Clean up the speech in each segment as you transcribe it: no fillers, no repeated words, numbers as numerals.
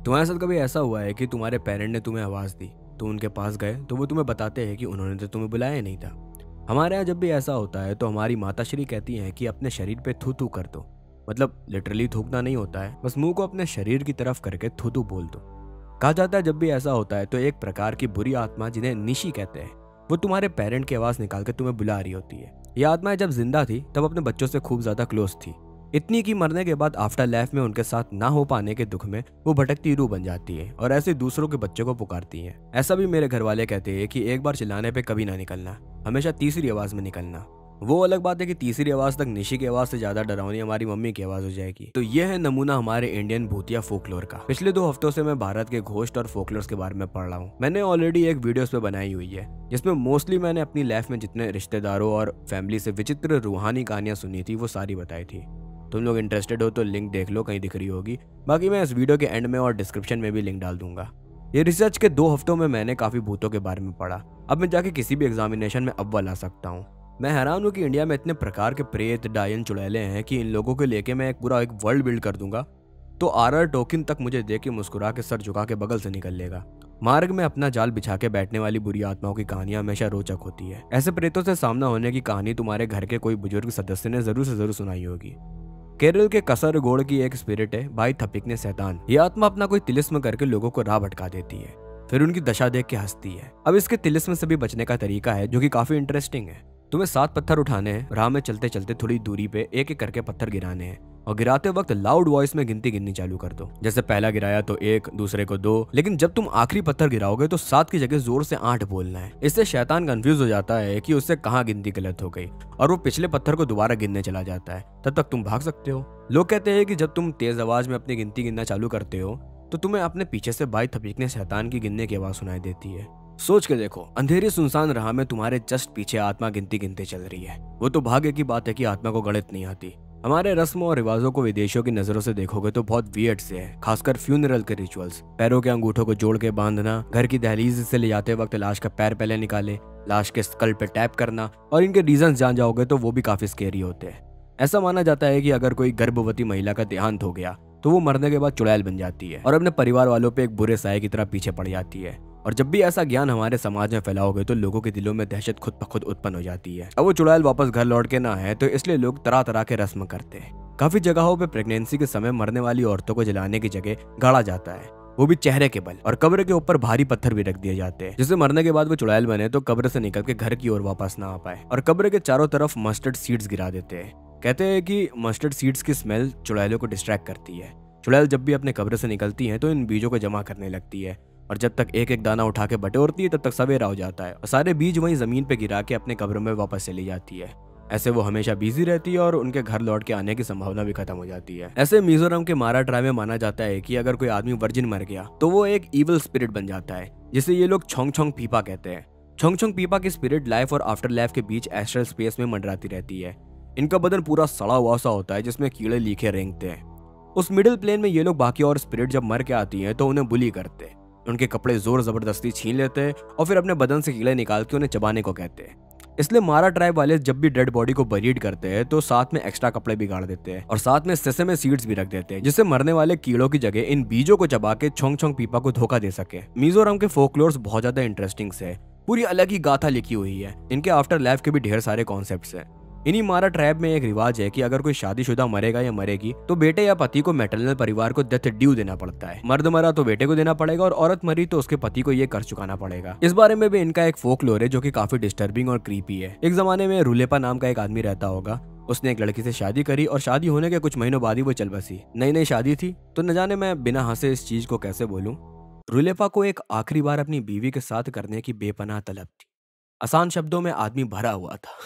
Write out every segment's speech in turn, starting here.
तुम्हारे साथ कभी ऐसा हुआ है कि तुम्हारे पेरेंट ने तुम्हें आवाज़ दी, तो उनके पास गए तो वो तुम्हें बताते हैं कि उन्होंने तो तुम्हें बुलाया नहीं था। हमारे यहाँ जब भी ऐसा होता है तो हमारी माताश्री कहती हैं कि अपने शरीर पे थू थू कर दो। मतलब लिटरली थूकना नहीं होता है, बस मुंह को अपने शरीर की तरफ करके थू थू बोल दो। कहा जाता है जब भी ऐसा होता है तो एक प्रकार की बुरी आत्मा, जिन्हें निशी कहते हैं, वो तुम्हारे पेरेंट की आवाज़ निकाल कर तुम्हें बुला रही होती है। ये आत्माएं जब जिंदा थी तब अपने बच्चों से खूब ज़्यादा क्लोज थी, इतनी कि मरने के बाद आफ्टर लाइफ में उनके साथ ना हो पाने के दुख में वो भटकती रूह बन जाती है और ऐसे दूसरों के बच्चों को पुकारती है। ऐसा भी मेरे घर वाले कहते हैं कि एक बार चिल्लाने पे कभी ना निकलना, हमेशा तीसरी आवाज में निकलना। वो अलग बात है कि तीसरी आवाज तक निशी की आवाज से ज्यादा डरावनी हमारी मम्मी की आवाज हो जाएगी। तो ये है नमूना हमारे इंडियन भूतिया फोकलोर का। पिछले 2 हफ्तों से मैं भारत के घोस्ट और फोकलोर्स के बारे में पढ़ रहा हूँ। मैंने ऑलरेडी एक वीडियो पे बनाई हुई है जिसमें मोस्टली मैंने अपनी लाइफ में जितने रिश्तेदारों और फैमिली से विचित्र रूहानी कहानियां सुनी थी वो सारी बताई थी। तुम लोग इंटरेस्टेड हो तो लिंक देख लो, कहीं दिख रही होगी। बाकी मैं इस वीडियो के एंड में और डिस्क्रिप्शन में भी लिंक डाल दूंगा। ये रिसर्च के 2 हफ्तों में मैंने काफी भूतों के बारे में पढ़ा। अब मैं जाके किसी भी एग्जामिनेशन में अव्वल आ सकता हूँ। मैं हैरान हूँ कि इंडिया में इतने प्रकार के प्रेत, डायन, चुड़ैले हैं कि इन लोगों को लेके मैं एक पूरा वर्ल्ड बिल्ड कर दूंगा तो आरआर टोकन तक मुझे देख के मुस्कुरा के सर झुका के बगल से निकल लेगा। मार्ग में अपना जाल बिछा के बैठने वाली बुरी आत्माओं की कहानियां हमेशा रोचक होती है। ऐसे प्रेतों से सामना होने की कहानी तुम्हारे घर के कोई बुजुर्ग सदस्य ने जरूर से जरूर सुनाई होगी। केरल के कसरगोड की एक स्पिरिट है भाई थपिकने शैतान। ये आत्मा अपना कोई तिलिस्म करके लोगों को राह भटका देती है, फिर उनकी दशा देख के हंसती है। अब इसके तिलिस्म से भी बचने का तरीका है जो कि काफी इंटरेस्टिंग है। तुम्हें 7 पत्थर उठाने हैं, राह में चलते चलते थोड़ी दूरी पे एक एक करके पत्थर गिराने हैं और गिराते वक्त लाउड वॉइस में गिनती गिननी चालू कर दो। जैसे पहला गिराया तो 1, दूसरे को 2, लेकिन जब तुम आखिरी पत्थर गिराओगे तो 7 की जगह जोर से 8 बोलना है। इससे शैतान कंफ्यूज हो जाता है कि उससे कहाँ गिनती गलत हो गई और वो पिछले पत्थर को दोबारा गिनने चला जाता है। तब तक तुम भाग सकते हो। लोग कहते हैं कि जब तुम तेज आवाज में अपनी गिनती गिनना चालू करते हो तो तुम्हें अपने पीछे से भाई थपीकने शैतान की गिनने की आवाज सुनाई देती है। सोच के देखो, अंधेरी सुनसान राह में तुम्हारे जस्ट पीछे आत्मा गिनती गिनते चल रही है। वो तो भाग्य की बात है कि आत्मा को गणित नहीं आती। हमारे रस्मों और रिवाजों को विदेशियों की नजरों से देखोगे तो बहुत वियर्ड से है, खासकर फ्यूनरल के रिचुअल्स। पैरों के अंगूठों को जोड़ के बांधना, घर की दहलीज से ले जाते वक्त लाश का पैर पहले निकाले, लाश के स्कल पे टैप करना, और इनके रीजन जान जाओगे तो वो भी काफी स्केरी होते हैं। ऐसा माना जाता है कि अगर कोई गर्भवती महिला का देहांत हो गया तो वो मरने के बाद चुड़ैल बन जाती है और अपने परिवार वालों पे एक बुरे साये की तरह पीछे पड़ जाती है। और जब भी ऐसा ज्ञान हमारे समाज में फैलाओगे तो लोगों के दिलों में दहशत खुद ब खुद उत्पन्न हो जाती है। अब वो चुड़ैल वापस घर लौट के ना है तो इसलिए लोग तरह तरह के रस्म करते हैं। काफी जगहों पे प्रेगनेंसी के समय मरने वाली औरतों को जलाने की जगह गाड़ा जाता है, वो भी चेहरे के बल, और कब्र के ऊपर भारी पत्थर भी रख दिए जाते हैं जिससे मरने के बाद वो चुड़ैल बने तो कब्र से निकल के घर की ओर वापस ना आ पाए। और कब्र के चारों तरफ मस्टर्ड सीड्स गिरा देते हैं। कहते हैं कि मस्टर्ड सीड्स की स्मेल चुड़ैलों को डिस्ट्रैक्ट करती है। चुड़ैल जब भी अपने कब्र से निकलती है तो इन बीजों को जमा करने लगती है और जब तक एक एक दाना उठा के बटोरती है तब तक सवेरा हो जाता है और सारे बीज वहीं जमीन पे गिरा के अपने कब्र में वापस चली जाती है। ऐसे वो हमेशा बिजी रहती है और उनके घर लौट के आने की संभावना भी खत्म हो जाती है। ऐसे मिजोरम के मारा ट्राइब में माना जाता है कि अगर कोई आदमी वर्जिन मर गया तो वो एक इविल स्पिरिट बन जाता है, जिसे ये लोग छोंग छोंग पीपा कहते हैं। छोंग छोंग पीपा की स्पिरिट लाइफ और आफ्टर लाइफ के बीच एस्ट्रल स्पेस में मंडराती रहती है। इनका बदन पूरा सड़ा हुआ सा होता है जिसमें कीड़े लीखे रेंगते हैं। उस मिडिल प्लेन में ये लोग बाकी और स्पिरिट जब मर के आती हैं तो उन्हें बुली करते हैं, उनके कपड़े जोर जबरदस्ती छीन लेते हैं और फिर अपने बदन से कीड़े निकाल के उन्हें चबाने को कहते हैं। इसलिए मारा ट्राइब वाले जब भी डेड बॉडी को बरीड करते हैं तो साथ में एक्स्ट्रा कपड़े भी गाड़ देते हैं और साथ में सेसेमे सीड्स भी रख देते हैं, जिससे मरने वाले कीड़ों की जगह इन बीजों को चबा के छोंग छोंग पीपा को धोखा दे सके। मिजोरम के फोकलोर्स बहुत ज्यादा इंटरेस्टिंग से पूरी अलग ही गाथा लिखी हुई है। इनके आफ्टर लाइफ के भी ढेर सारे कॉन्सेप्ट्स हैं। इन्हीं मारा ट्राइब में एक रिवाज है कि अगर कोई शादीशुदा मरेगा या मरेगी तो बेटे या पति को मैटरनल परिवार को डेथ ड्यू देना पड़ता है। मर्द मरा तो बेटे को देना पड़ेगा और औरत मरी तो उसके पति को ये कर चुकाना पड़ेगा। इस बारे में भी इनका एक फोकलोर है जो कि काफी डिस्टर्बिंग और क्रीपी है। एक जमाने में रूलेपा नाम का एक आदमी रहता होगा। उसने एक लड़की से शादी करी और शादी होने के कुछ महीनों बाद ही वो चल बसी। नई नई शादी थी तो न जाने मैं बिना हंसे इस चीज को कैसे बोलूं। रूलेपा को एक आखिरी बार अपनी बीवी के साथ करने की बेपनाह तलब थी। आसान शब्दों में आदमी भरा हुआ था।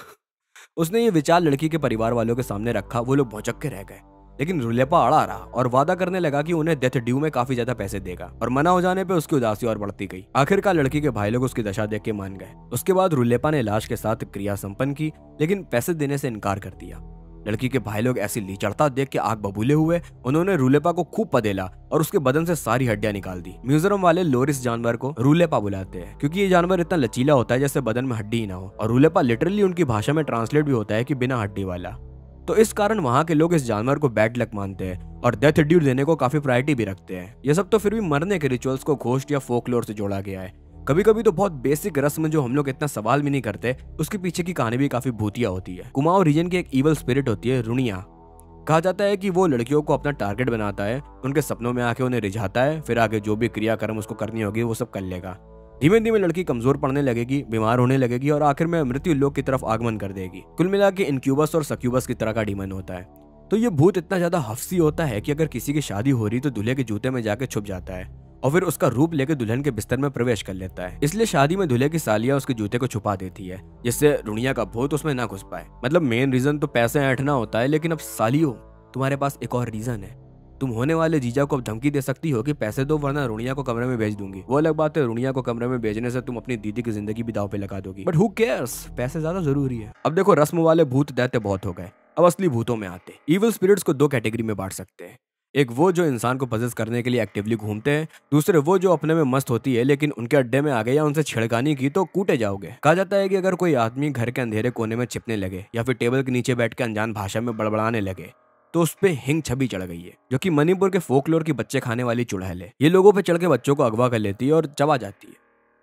उसने ये विचार लड़की के परिवार वालों के सामने रखा। वो लोग भौचक के रह गए, लेकिन रूलेपा अड़ा रहा और वादा करने लगा कि उन्हें डेथ ड्यू में काफी ज्यादा पैसे देगा। और मना हो जाने पे उसकी उदासी और बढ़ती गई। आखिरकार लड़की के भाई लोग उसकी दशा देख के मान गए। उसके बाद रूलेपा ने लाश के साथ क्रिया संपन्न की, लेकिन पैसे देने से इनकार कर दिया। लड़की के भाई लोग ऐसी लीचड़ता देख के आग बबूले हुए। उन्होंने रूलेपा को खूब पदेला और उसके बदन से सारी हड्डियां निकाल दी। मिजोरम वाले लोरिस जानवर को रूलेपा बुलाते हैं क्योंकि ये जानवर इतना लचीला होता है जैसे बदन में हड्डी ही ना हो, और रूलेपा लिटरली उनकी भाषा में ट्रांसलेट भी होता है कि बिना हड्डी वाला। तो इस कारण वहां के लोग इस जानवर को बैड लक मानते हैं और डेथ ड्यू देने को काफी प्रायोरिटी भी रखते हैं। ये सब तो फिर भी मरने के रिचुअल्स को घोस्ट या फोकलोर से जोड़ा गया है। कभी कभी तो बहुत बेसिक रस्म जो हम लोग इतना सवाल भी नहीं करते, उसके पीछे की कहानी भी काफी भूतिया होती है। कुमाऊं रीजन की एक इवल स्पिरिट होती है रुनिया। कहा जाता है कि वो लड़कियों को अपना टारगेट बनाता है, उनके सपनों में आके उन्हें रिझाता है, फिर आगे जो भी क्रियाक्रम उसको करनी होगी वो सब कर लेगा। धीमे धीमे लड़की कमजोर पड़ने लगेगी, बीमार होने लगेगी और आखिर में मृत्यु लोक की तरफ आगमन कर देगी। कुल मिला के इनक्यूबस और सक्यूबस की तरह का डीमन होता है। तो ये भूत इतना ज्यादा हफ्सी होता है कि अगर किसी की शादी हो रही तो दूल्हे के जूते में जाके छुप जाता है और फिर उसका रूप लेकर दुल्हन के बिस्तर में प्रवेश कर लेता है। इसलिए शादी में दूल्हे की सालियां उसके जूते को छुपा देती है, जिससे रुनिया का भूत उसमें ना घुस पाए। मतलब मेन रीजन तो पैसे ऐंठना होता है, लेकिन अब सालियों तुम्हारे पास एक और रीजन है। तुम होने वाले जीजा को अब धमकी दे सकती हो कि पैसे दो वरना रुनिया को कमरे में भेज दूंगी। वो अलग बात है, रुनिया को कमरे में भेजने से तुम अपनी दीदी की जिंदगी भी दाव पे लगा दोगी, बट हु केयर्स, पैसे ज्यादा जरूरी है। अब देखो, रस्म वाले भूत दैत्य बहुत हो गए, अब असली भूतों में आते। इविल स्पिरिट्स को दो कैटेगरी में बांट सकते हैं। एक वो जो इंसान को पजेस करने के लिए एक्टिवली घूमते हैं, दूसरे वो जो अपने में मस्त होती है लेकिन उनके अड्डे में आ गए या उनसे छिड़कानी की तो कूटे जाओगे। कहा जाता है कि अगर कोई आदमी घर के अंधेरे कोने में छिपने लगे या फिर टेबल के नीचे बैठ के अनजान भाषा में बड़बड़ाने लगे तो उस पे हिंग छवि चढ़ गई है, जो कि मणिपुर के फोकलोर की बच्चे खाने वाली चुड़ैल है। ये लोगों पे चढ़ के बच्चों को अगवा कर लेती है और चबा जाती है,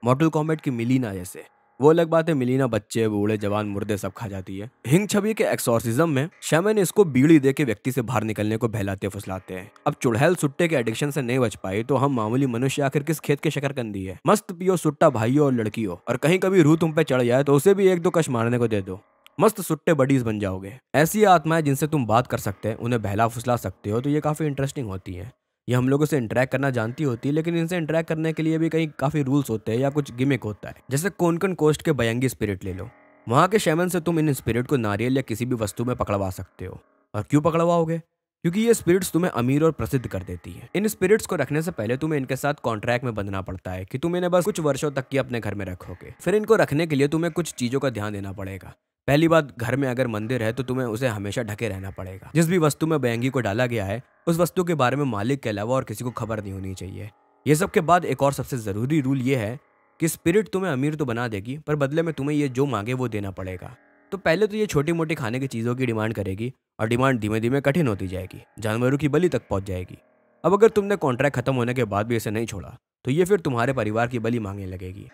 मॉर्टल कॉम्बैट की मिलीना जैसे। वो अलग बात है, मिलीना बच्चे बूढ़े जवान मुर्दे सब खा जाती है। हिंग छवि के एक्सोर्सिज्म में शैमन इसको बीड़ी दे के व्यक्ति से बाहर निकलने को बहलाते फुसलाते हैं। अब चुड़ैल सुट्टे के एडिक्शन से नहीं बच पाई तो हम मामूली मनुष्य आखिर किस खेत के शकरकंदी है। मस्त पियो सुट्टा भाइयों और लड़कियों, और कहीं कभी रूह तुम पे चढ़ जाए तो उसे भी एक दो कश मारने को दे दो, मस्त सुट्टे बडीज बन जाओगे। ऐसी आत्माएं जिनसे तुम बात कर सकते हैं, उन्हें बहला फुसला सकते हो, तो ये काफी इंटरेस्टिंग होती है। ये हम लोगों से इंटरेक्ट करना जानती होती है, लेकिन इनसे इंटरेक्ट करने के लिए भी कहीं काफी रूल्स होते हैं या कुछ गिमिक होता है। जैसे कोंकण कोस्ट के बयंगी स्पिरिट ले लो, वहां के शैमन से तुम इन स्पिरिट को नारियल या किसी भी वस्तु में पकड़वा सकते हो। और क्यों पकड़वाओगे? क्योंकि ये स्पिरिट्स तुम्हें अमीर और प्रसिद्ध कर देती है। इन स्पिरिट्स को रखने से पहले तुम्हें इनके साथ कॉन्ट्रैक्ट में बंधना पड़ता है कि तुम इन्हें बस कुछ वर्षों तक की अपने घर में रखोगे। फिर इनको रखने के लिए तुम्हें कुछ चीजों का ध्यान देना पड़ेगा। पहली बात, घर में अगर मंदिर है तो तुम्हें उसे हमेशा ढके रहना पड़ेगा। जिस भी वस्तु में बयंगी को डाला गया है उस वस्तु के बारे में मालिक के अलावा और किसी को खबर नहीं होनी चाहिए। ये सब के बाद एक और सबसे जरूरी रूल ये है कि स्पिरिट तुम्हें अमीर तो बना देगी, पर बदले में तुम्हें ये जो मांगे वो देना पड़ेगा। तो पहले तो ये छोटी मोटी खाने की चीजों की डिमांड करेगी और डिमांड धीमे धीमे कठिन होती जाएगी, जानवरों की बलि तक पहुंच जाएगी। अब अगर तुमने कॉन्ट्रैक्ट खत्म होने के बाद भी इसे नहीं छोड़ा तो ये फिर तुम्हारे परिवार की बलि मांगने लगेगी,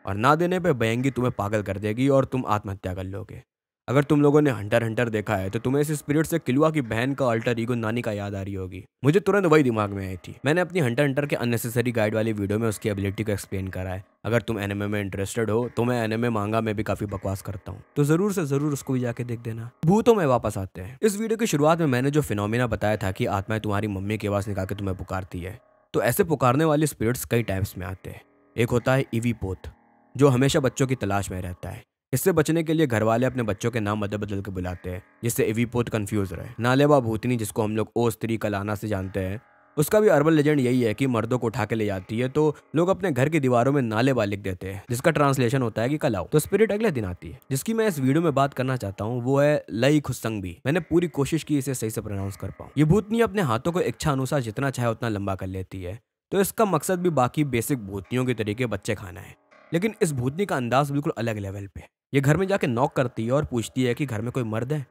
और ना देने पे बयंगी तुम्हें पागल कर देगी और तुम आत्महत्या कर लोगे। अगर तुम लोगों ने हंटर हंटर देखा है तो तुम्हें इस स्पिरिट से किलुआ की बहन का अल्टर ईगो नानी का याद आ रही होगी। मुझे तुरंत वही दिमाग में आई थी। मैंने अपनी हंटर हंटर के अननेसेसरी गाइड वाली वीडियो में उसकी एबिलिटी को एक्सप्लेन करा है। अगर तुम एनिमे में इंटरेस्टेड हो तो मैं एनिमे मांगा में भी काफी बकवास करता हूँ, तो जरूर से जरूर उसको भी जाके देख देना। भूतों में वापस आते हैं। इस वीडियो की शुरुआत में मैंने जो फिनोमिना बताया था कि आत्माएं तुम्हारी मम्मी की आवाज निकाल के तुम्हें पुकारती है, तो ऐसे पुकारने वाले स्पिरिट्स कई टाइप्स में आते हैं। एक होता है ईवी पोत, जो हमेशा बच्चों की तलाश में रहता है। इससे बचने के लिए घर वाले अपने बच्चों के नाम बदल बदल के बुलाते हैं, जिससे एवीपोत कंफ्यूज रहे। नालेबा भूतनी, जिसको हम लोग ओ स्त्री कलाना से जानते हैं, उसका भी अर्बन लेजेंड यही है कि मर्दों को उठा के ले जाती है तो लोग अपने घर की दीवारों में नालेबा लिख देते हैं, जिसका ट्रांसलेशन होता है कि कल आओ। तो स्पिरिट अगले दिन आती है। जिसकी मैं इस वीडियो में बात करना चाहता हूँ वो है लई खुसंगबी। मैंने पूरी कोशिश की इसे सही से प्रोनाउंस कर पाऊँ। ये भूतनी अपने हाथों को इच्छा अनुसार जितना चाहे उतना लंबा कर लेती है, तो इसका मकसद भी बाकी बेसिक भूतनियों के तरीके बच्चे खाना है। लेकिन इस भूतनी का अंदाज बिल्कुल अलग लेवल पे। ये घर में जाके नॉक करती है और पूछती है कि घर में कोई मर्द है।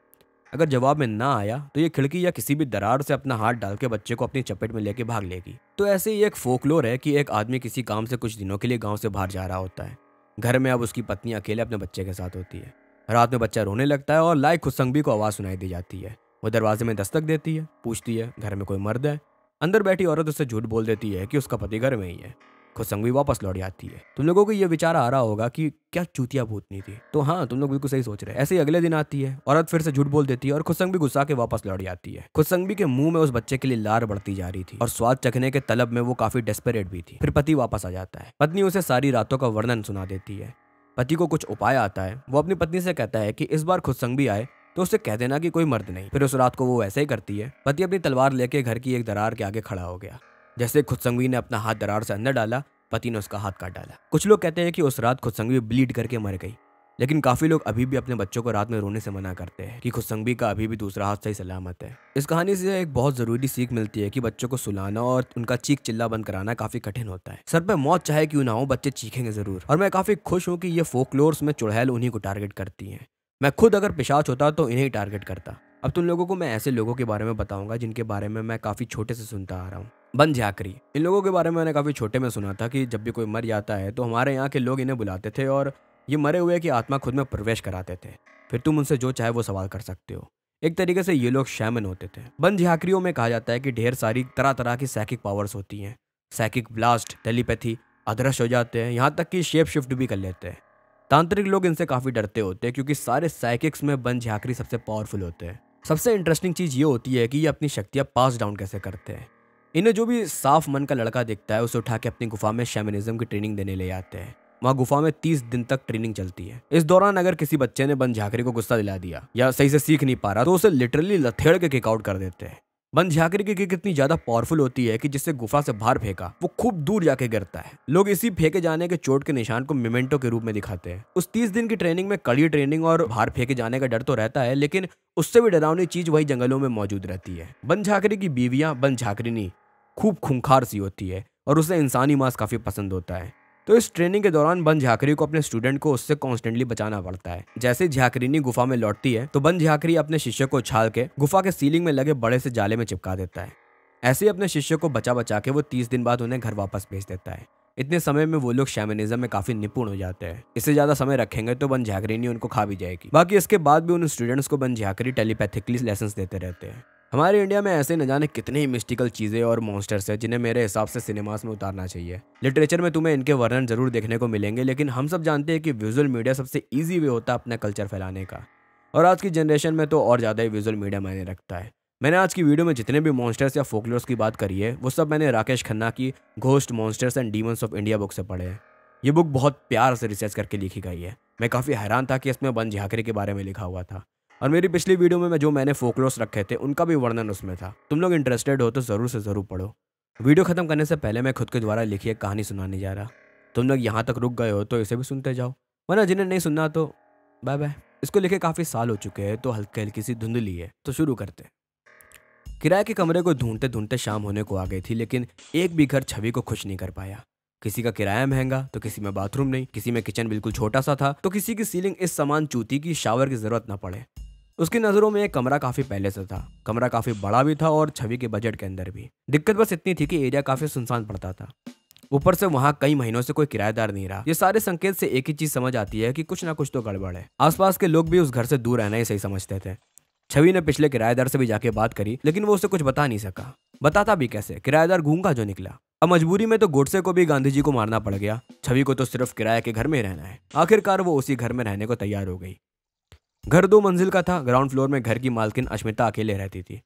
अगर जवाब में ना आया तो ये खिड़की या किसी भी दरार से अपना हाथ डाल के बच्चे को अपनी चपेट में लेके भाग लेगी। तो ऐसे ही एक फोकलोर है कि एक आदमी किसी काम से कुछ दिनों के लिए गांव से बाहर जा रहा होता है। घर में अब उसकी पत्नी अकेले अपने बच्चे के साथ होती है। रात में बच्चा रोने लगता है और लाई खुसंगबी को आवाज सुनाई दी जाती है। वो दरवाजे में दस्तक देती है, पूछती है घर में कोई मर्द है। अंदर बैठी औरत उससे झूठ बोल देती है कि उसका पति घर में ही है। खुसंगबी वापस लौट जाती है। तुम लोगों को ये विचार आ रहा होगा कि क्या चूतिया भूतनी थी, तो हाँ, तुम लोग बिल्कुल सही सोच रहे हैं। ऐसे ही अगले दिन आती है, औरत फिर से झूठ बोल देती है और खुसंगबी गुस्सा के वापस लौट जाती है। खुसंगबी के मुंह में उस बच्चे के लिए लार बढ़ती जा रही थी और स्वाद चखने के तलब में वो काफी डेस्परेट भी थी। फिर पति वापस आ जाता है। पत्नी उसे सारी रातों का वर्णन सुना देती है। पति को कुछ उपाय आता है। वो अपनी पत्नी से कहता है कि इस बार खुसंगबी आए तो उससे कह देना कि कोई मर्द नहीं। फिर उस रात को वो ऐसे ही करती है। पति अपनी तलवार लेके घर की एक दरार के आगे खड़ा हो गया। जैसे खुसंगबी ने अपना हाथ दरार से अंदर डाला, पति ने उसका हाथ काट डाला। कुछ लोग कहते हैं कि उस रात खुसंगबी ब्लीड करके मर गई, लेकिन काफी लोग अभी भी अपने बच्चों को रात में रोने से मना करते हैं कि खुसंगबी का अभी भी दूसरा हाथ सही सलामत है। इस कहानी से एक बहुत जरूरी सीख मिलती है कि बच्चों को सुलाना और उनका चीख चिल्ला बंद कराना काफी कठिन होता है। सर पे मौत चाहे क्यों ना हो, बच्चे चीखेंगे जरूर। और मैं काफी खुश हूँ कि ये फोकलोर्स में चुड़ैल उन्हीं को टारगेट करती है। मैं खुद अगर पिशाच होता तो इन्हें टारगेट करता। अब तुम लोगों को मैं ऐसे लोगों के बारे में बताऊंगा जिनके बारे में मैं काफ़ी छोटे से सुनता आ रहा हूँ। बन झाकरी, इन लोगों के बारे में मैंने काफ़ी छोटे में सुना था कि जब भी कोई मर जाता है तो हमारे यहाँ के लोग इन्हें बुलाते थे और ये मरे हुए की आत्मा खुद में प्रवेश कराते थे। फिर तुम उनसे जो चाहे वो सवाल कर सकते हो। एक तरीके से ये लोग शैमन होते थे। बन झाकरियों में कहा जाता है कि ढेर सारी तरह तरह की साइकिक पावर्स होती हैं। साइकिक ब्लास्ट, टेलीपैथी, अदृश्य हो जाते हैं, यहाँ तक कि शेप शिफ्ट भी कर लेते हैं। तांत्रिक लोग इनसे काफ़ी डरते होते हैं क्योंकि सारे साइकिक्स में बन झाकरी सबसे पावरफुल होते हैं। सबसे इंटरेस्टिंग चीज़ ये होती है कि ये अपनी शक्तियाँ पास डाउन कैसे करते हैं। इन्हें जो भी साफ मन का लड़का दिखता है उसे उठा के अपनी गुफा में शैमनिज्म की ट्रेनिंग देने ले जाते हैं। वहाँ गुफा में 30 दिन तक ट्रेनिंग चलती है। इस दौरान अगर किसी बच्चे ने बन झाकरी को गुस्सा दिला दिया या सही से सीख नहीं पा रहा तो उसे लिटरली लथेड़ के किक आउट कर देते हैं। बन झाकरी की किक इतनी ज्यादा पावरफुल होती है कि जिससे गुफा से बाहर फेंका वो खूब दूर जाके गिरता है। लोग इसी फेंके जाने के चोट के निशान को मेमेंटो के रूप में दिखाते हैं। उस 30 दिन की ट्रेनिंग में कड़ी ट्रेनिंग और बाहर फेंके जाने का डर तो रहता है, लेकिन उससे भी डरावनी चीज वही जंगलों में मौजूद रहती है। बन झाकरी की बीवियां बन झाकरिनी खूब खूंखार सी होती है और उसे इंसानी मांस काफी पसंद होता है। तो इस ट्रेनिंग के दौरान बन झाकरी को अपने स्टूडेंट को उससे कॉन्स्टेंटली बचाना पड़ता है। जैसे झाकरीनी गुफा में लौटती है तो बन झाकरी अपने शिष्य को उछाल के गुफा के सीलिंग में लगे बड़े से जाले में चिपका देता है। ऐसे ही अपने शिष्य को बचा बचा के वो 30 दिन बाद उन्हें घर वापस भेज देता है। इतने समय में वो लोग शैमनिज्म में काफी निपुण हो जाते हैं। इससे ज्यादा समय रखेंगे तो बन झाकरीनी उनको खा भी जाएगी। बाकी इसके बाद भी उन स्टूडेंट्स को बन झाकरी टेलीपैथिकली लेसन्स देते रहते हैं। हमारे इंडिया में ऐसे न जाने कितने ही मिस्टिकल चीज़ें और मॉन्स्टर्स हैं जिन्हें मेरे हिसाब से सिनेमास में उतारना चाहिए। लिटरेचर में तुम्हें इनके वर्णन जरूर देखने को मिलेंगे, लेकिन हम सब जानते हैं कि विजुअल मीडिया सबसे ईजी वे होता है अपना कल्चर फैलाने का। और आज की जनरेशन में तो और ज़्यादा ही विजुअल मीडिया मायने रखता है। मैंने आज की वीडियो में जितने भी मॉन्स्टर्स या फोकलोर्स की बात करी है वो सब मैंने राकेश खन्ना की ghost monsters and demons of India book से पढ़े हैं। ये बुक बहुत प्यार से रिसर्च करके लिखी गई है। मैं काफ़ी हैरान था कि इसमें बन झाकरी के बारे में लिखा हुआ था और मेरी पिछली वीडियो में जो मैंने फोकलोर्स रखे थे उनका भी वर्णन उसमें था। तुम लोग इंटरेस्टेड हो तो ज़रूर से ज़रूर पढ़ो। वीडियो खत्म करने से पहले मैं खुद के द्वारा लिखी एक कहानी सुनाने जा रहा। तुम लोग यहाँ तक रुक गए हो तो इसे भी सुनते जाओ, वरना जिन्हें नहीं सुनना तो बाय बाय। इसको लिखे काफ़ी साल हो चुके हैं तो हल्की हल्की सी धुंधली है, तो शुरू करते। किराए के कमरे को ढूंढते ढूंढते शाम होने को आ गई थी, लेकिन एक भी घर छवि को खुश नहीं कर पाया। किसी का किराया महंगा तो किसी में बाथरूम नहीं, किसी में किचन बिल्कुल छोटा सा था तो किसी की सीलिंग इस समान चूती की शावर की जरूरत ना पड़े। उसकी नज़रों में एक कमरा काफ़ी पहले से था। कमरा काफ़ी बड़ा भी था और छवि के बजट के अंदर भी। दिक्कत बस इतनी थी कि एरिया काफ़ी सुनसान पड़ता था। ऊपर से वहाँ कई महीनों से कोई किराएदार नहीं रहा। ये सारे संकेत से एक ही चीज़ समझ आती है कि कुछ ना कुछ तो गड़बड़ है। आसपास के लोग भी उस घर से दूर रहना ही सही समझते थे। छवि ने पिछले किराएदार से भी जाके बात करी, लेकिन वो उसे कुछ बता नहीं सका। बताता भी कैसे, किराएदार गूंगा जो निकला। अब मजबूरी में तो गोडसे को भी गांधी जी को मारना पड़ गया। छवि को तो सिर्फ किराए के घर में रहना है। आखिरकार वो उसी घर में रहने को तैयार हो गई। घर 2 मंजिल का था। ग्राउंड फ्लोर में घर की मालकिन अश्मिता अकेले रहती थी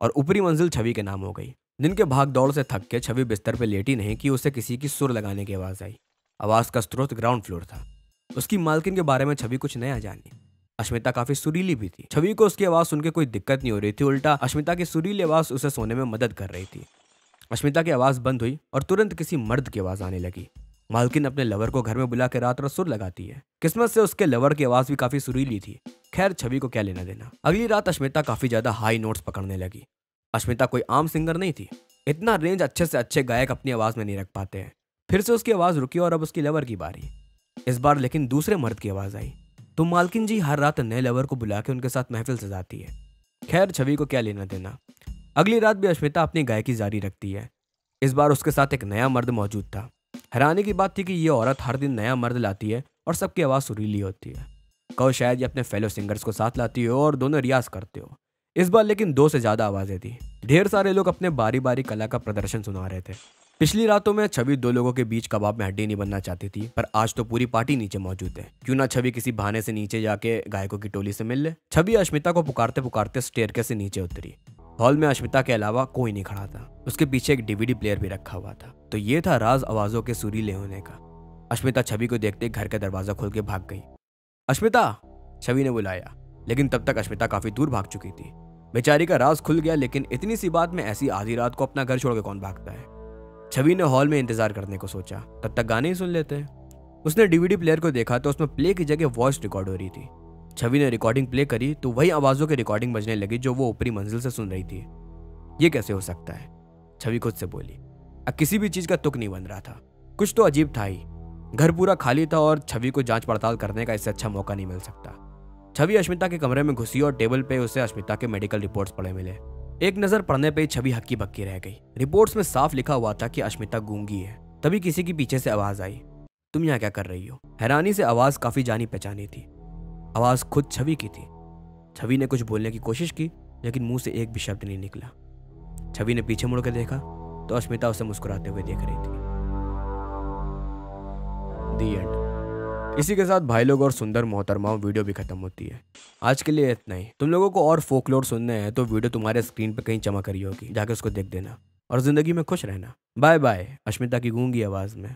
और ऊपरी मंजिल छवि के नाम हो गई। दिन के भाग दौड़ से थक के छवि बिस्तर पर लेटी नहीं कि उसे किसी की सुर लगाने की आवाज आई। आवाज का स्रोत ग्राउंड फ्लोर था। उसकी मालकिन के बारे में छवि कुछ नया जानी। अश्मिता काफी सुरीली भी थी। छवि को उसकी आवाज सुन के कोई दिक्कत नहीं हो रही थी, उल्टा अश्मिता की सुरीली आवाज उसे सोने में मदद कर रही थी। अश्मिता की आवाज बंद हुई और तुरंत किसी मर्द की आवाज आने लगी। मालकिन अपने लवर को घर में बुला के रात रात सुर लगाती है। किस्मत से उसके लवर की आवाज भी काफी सुरीली थी। खैर, छवि को क्या लेना देना। अगली रात अश्मिता काफी ज्यादा हाई नोट्स पकड़ने लगी। अश्मिता कोई आम सिंगर नहीं थी। इतना रेंज अच्छे से अच्छे गायक अपनी आवाज में नहीं रख पाते हैं। फिर से उसकी आवाज रुकी और अब उसकी लवर की बारी। इस बार लेकिन दूसरे मर्द की आवाज आई। तो मालकिन जी हर रात नए लवर को बुला के उनके साथ महफिल सजाती है। खैर, छवि को क्या लेना देना। अगली रात भी अश्मिता अपनी गायकी जारी रखती है। इस बार उसके साथ एक नया मर्द मौजूद था। हैरानी की बात थी कि ये औरत हर दिन नया मर्द लाती है और सबकी आवाज़ सुरीली होती है। कहो शायद ये अपने फेलो सिंगर्स को साथ लाती हो और दोनों रियाज करते हो। इस बार लेकिन 2 से ज़्यादा आवाज़ें थी। ढेर सारे लोग अपने बारी बारी कला का प्रदर्शन सुना रहे थे। पिछली रातों में छवि 2 लोगों के बीच कबाब में हड्डी नहीं बनना चाहती थी, पर आज तो पूरी पार्टी नीचे मौजूद है। क्यों ना छवि किसी बहाने से नीचे जाके गायकों की टोली से मिल ले। छवि अश्मिता को पुकारते पुकारते स्टेयरकेस से नीचे उतरी। हॉल में अश्मिता के अलावा कोई नहीं खड़ा था। उसके पीछे एक डीवीडी प्लेयर भी रखा हुआ था। तो ये था राज आवाजों के सुरीले होने का। अश्मिता छवि को देखते घर का दरवाजा खोल के भाग गई। अश्मिता, छवि ने बुलाया, लेकिन तब तक अश्मिता काफी दूर भाग चुकी थी। बेचारी का राज खुल गया, लेकिन इतनी सी बात में ऐसी आधी रात को अपना घर छोड़ के कौन भागता है। छवि ने हॉल में इंतजार करने को सोचा, तब तक गाने ही सुन लेते हैं। उसने डीवीडी प्लेयर को देखा तो उसमें प्ले की जगह वॉइस रिकॉर्ड हो रही थी। छवि ने रिकॉर्डिंग प्ले करी तो वही आवाजों की रिकॉर्डिंग बजने लगी जो वो ऊपरी मंजिल से सुन रही थी। ये कैसे हो सकता है, छवि खुद से बोली। अब किसी भी चीज का तुक नहीं बन रहा था। कुछ तो अजीब था ही। घर पूरा खाली था और छवि को जांच पड़ताल करने का इससे अच्छा मौका नहीं मिल सकता। छवि अश्मिता के कमरे में घुसी और टेबल पे उसे अश्मिता के मेडिकल रिपोर्ट्स पड़े मिले। एक नजर पड़ने पे छवि हक्की बक्की रह गई। रिपोर्ट्स में साफ लिखा हुआ था कि अश्मिता गूंगी है। तभी किसी की पीछे से आवाज आई, तुम यहाँ क्या कर रही हो? हैरानी से आवाज काफी जानी पहचानी थी। आवाज खुद छवि की थी। छवि ने कुछ बोलने की कोशिश की, लेकिन मुंह से एक भी शब्द नहीं निकला। छवि ने पीछे मुड़कर देखा तो अश्मिता उसे मुस्कुराते हुए देख रही थी। दी एंड। इसी के साथ भाई लोग और सुंदर मोहतरमाओं वीडियो भी खत्म होती है। आज के लिए इतना ही। तुम लोगों को और फोकलोर सुनने हैं तो वीडियो तुम्हारे स्क्रीन पे कहीं चमक रही होगी, जाके उसको देख देना और जिंदगी में खुश रहना। बाय बाय अश्मिता की गूंगी आवाज में।